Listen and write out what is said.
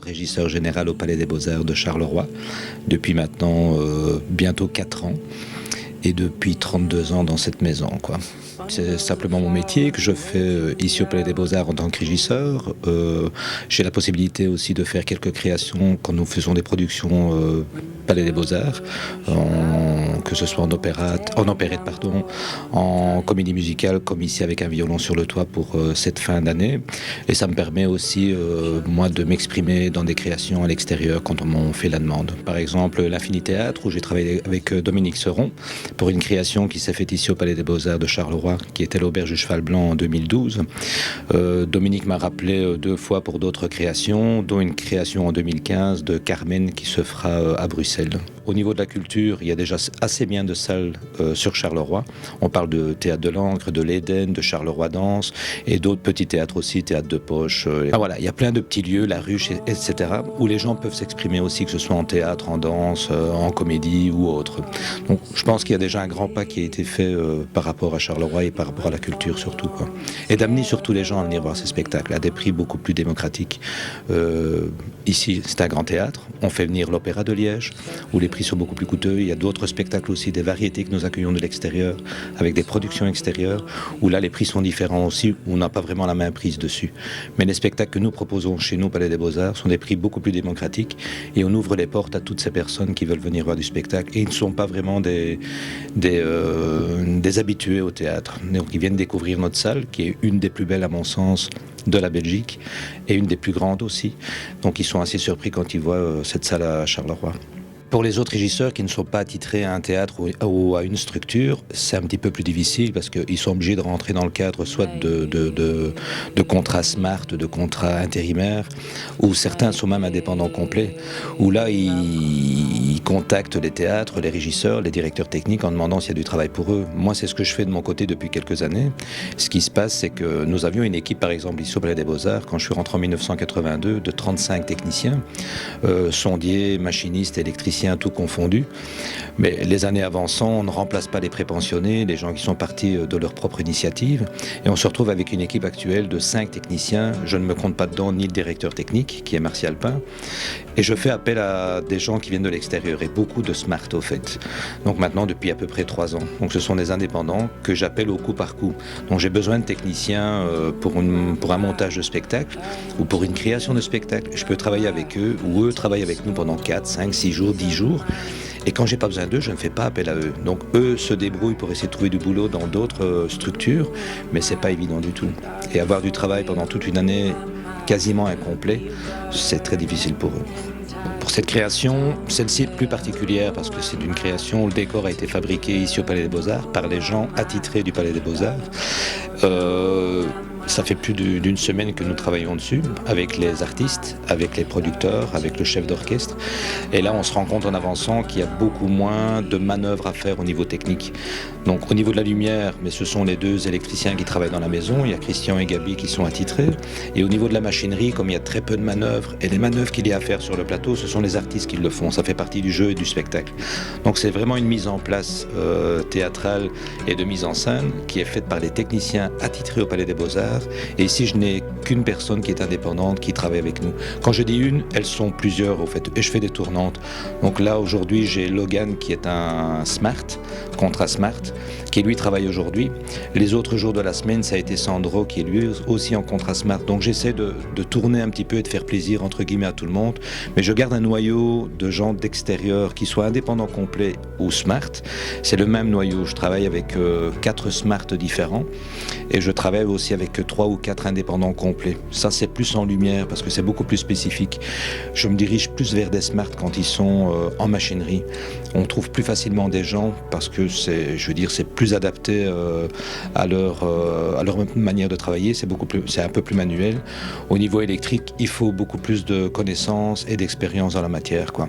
régisseur général au Palais des Beaux-Arts de Charleroi depuis maintenant bientôt 4 ans et depuis 32 ans dans cette maison, quoi. C'est simplement mon métier que je fais ici au Palais des Beaux-Arts en tant que régisseur. J'ai la possibilité aussi de faire quelques créations quand nous faisons des productions Palais des Beaux-Arts, que ce soit en opérette, en comédie musicale, comme ici avec un violon sur le toit pour cette fin d'année. Et ça me permet aussi, moi, de m'exprimer dans des créations à l'extérieur quand on m'en fait la demande. Par exemple, l'Infini Théâtre, où j'ai travaillé avec Dominique Seron pour une création qui s'est faite ici au Palais des Beaux-Arts de Charleroi, qui était l'Auberge du Cheval Blanc en 2012. Dominique m'a rappelé 2 fois pour d'autres créations, dont une création en 2015 de Carmen qui se fera à Bruxelles. Au niveau de la culture, il y a déjà assez bien de salles sur Charleroi. On parle de Théâtre de l'Ancre, de l'Éden, de Charleroi Danse et d'autres petits théâtres aussi, Théâtre de Poche. Voilà, il y a plein de petits lieux, la Ruche, etc., où les gens peuvent s'exprimer aussi, que ce soit en théâtre, en danse, en comédie ou autre. Donc je pense qu'il y a déjà un grand pas qui a été fait par rapport à Charleroi et par rapport à la culture surtout, quoi. Et d'amener surtout les gens à venir voir ces spectacles à des prix beaucoup plus démocratiques. Ici, c'est un grand théâtre. On fait venir l'Opéra de Liège, où les prix sont beaucoup plus coûteux. Il y a d'autres spectacles aussi, des variétés que nous accueillons de l'extérieur, avec des productions extérieures, où là les prix sont différents aussi, où on n'a pas vraiment la main prise dessus. Mais les spectacles que nous proposons chez nous, Palais des Beaux-Arts, sont des prix beaucoup plus démocratiques et on ouvre les portes à toutes ces personnes qui veulent venir voir du spectacle. Et ils ne sont pas vraiment des habitués au théâtre. Donc ils viennent découvrir notre salle, qui est une des plus belles à mon sens de la Belgique et une des plus grandes aussi. Donc ils sont assez surpris quand ils voient cette salle à Charleroi. Pour les autres régisseurs qui ne sont pas attitrés à un théâtre ou à une structure, c'est un petit peu plus difficile parce qu'ils sont obligés de rentrer dans le cadre soit de contrats smart, de contrats intérimaires, ou certains sont même indépendants complets, où là ils contactent les théâtres, les régisseurs, les directeurs techniques en demandant s'il y a du travail pour eux. Moi, c'est ce que je fais de mon côté depuis quelques années. Ce qui se passe, c'est que nous avions une équipe, par exemple, ici au Palais des Beaux-Arts, quand je suis rentré en 1982, de 35 techniciens, sondiers, machinistes, électriciens, tout confondu. Mais les années avançant, on ne remplace pas les prépensionnés, les gens qui sont partis de leur propre initiative. Et on se retrouve avec une équipe actuelle de 5 techniciens. Je ne me compte pas dedans ni le directeur technique, qui est Martial Pain. Et je fais appel à des gens qui viennent de l'extérieur, et beaucoup de smart au fait. Donc maintenant, depuis à peu près 3 ans. Donc ce sont des indépendants que j'appelle au coup par coup. Donc j'ai besoin de techniciens pour un montage de spectacle ou pour une création de spectacle. Je peux travailler avec eux, ou eux travaillent avec nous pendant 4, 5, 6 jours, 10 jours. Et quand j'ai pas besoin d'eux, je ne fais pas appel à eux. Donc eux se débrouillent pour essayer de trouver du boulot dans d'autres structures, mais c'est pas évident du tout. Et avoir du travail pendant toute une année quasiment incomplet, c'est très difficile pour eux. Pour cette création, celle-ci est plus particulière parce que c'est une création où le décor a été fabriqué ici au Palais des Beaux-Arts par les gens attitrés du Palais des Beaux-Arts. Ça fait plus d'une semaine que nous travaillons dessus, avec les artistes, avec les producteurs, avec le chef d'orchestre. Et là, on se rend compte en avançant qu'il y a beaucoup moins de manœuvres à faire au niveau technique. Donc au niveau de la lumière, mais ce sont les 2 électriciens qui travaillent dans la maison, il y a Christian et Gabi qui sont attitrés. Et au niveau de la machinerie, comme il y a très peu de manœuvres, et les manœuvres qu'il y a à faire sur le plateau, ce sont les artistes qui le font. Ça fait partie du jeu et du spectacle. Donc c'est vraiment une mise en place théâtrale et de mise en scène qui est faite par les techniciens attitrés au Palais des Beaux-Arts. Et ici, je n'ai qu'une personne qui est indépendante, qui travaille avec nous. Quand je dis une, elles sont plusieurs, au fait, et je fais des tournantes. Donc là, aujourd'hui, j'ai Logan, qui est un smart, contrat smart, qui lui travaille aujourd'hui. Les autres jours de la semaine, ça a été Sandro, qui est lui aussi en contrat smart. Donc j'essaie de tourner un petit peu et de faire plaisir, entre guillemets, à tout le monde. Mais je garde un noyau de gens d'extérieur, qui soient indépendants complets ou smart. C'est le même noyau. Je travaille avec 4 smart différents. Et je travaille aussi avec 3 ou 4 indépendants complets. Ça, c'est plus en lumière parce que c'est beaucoup plus spécifique. Je me dirige plus vers des smart quand ils sont en machinerie. On trouve plus facilement des gens parce que c'est plus adapté à leur manière de travailler. C'est un peu plus manuel. Au niveau électrique, il faut beaucoup plus de connaissances et d'expérience dans la matière, quoi.